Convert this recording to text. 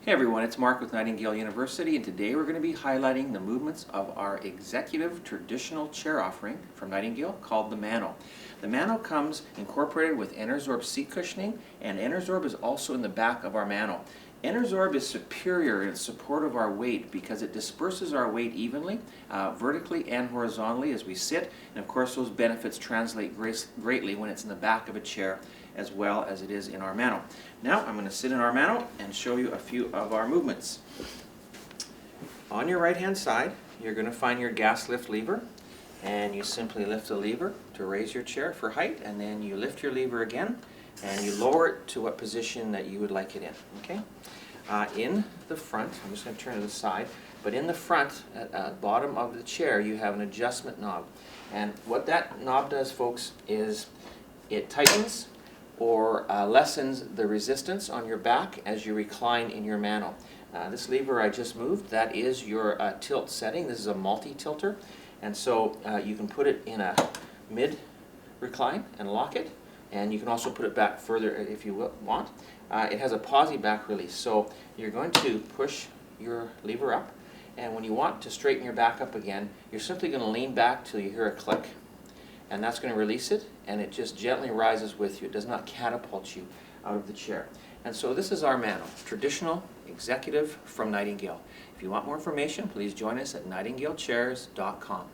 Hey everyone, it's Mark with Nightingale University, and today we're going to be highlighting the movements of our executive traditional chair offering from Nightingale called the Manno. The Manno comes incorporated with Enersorb seat cushioning, and Enersorb is also in the back of our Manno. Enersorb is superior in support of our weight because it disperses our weight evenly, vertically and horizontally as we sit, and of course those benefits translate greatly when it's in the back of a chair as well as it is in our Manno. Now I'm going to sit in our Manno and show you a few of our movements. On your right hand side you're going to find your gas lift lever, and you simply lift the lever to raise your chair for height, and then you lift your lever again and you lower it to what position that you would like it in. Okay? In the front, I'm just going to turn to the side, but in the front, at the bottom of the chair, you have an adjustment knob. And what that knob does, folks, is it tightens or lessens the resistance on your back as you recline in your Manno. This lever I just moved, that is your tilt setting. This is a multi-tilter, and so you can put it in a mid-recline and lock it, and you can also put it back further if you want. It has a posi back release, so you're going to push your lever up, and when you want to straighten your back up again, you're simply going to lean back till you hear a click, and that's going to release it, and it just gently rises with you. It does not catapult you out of the chair. And so this is our Manno, traditional executive from Nightingale. If you want more information, please join us at nightingalechairs.com.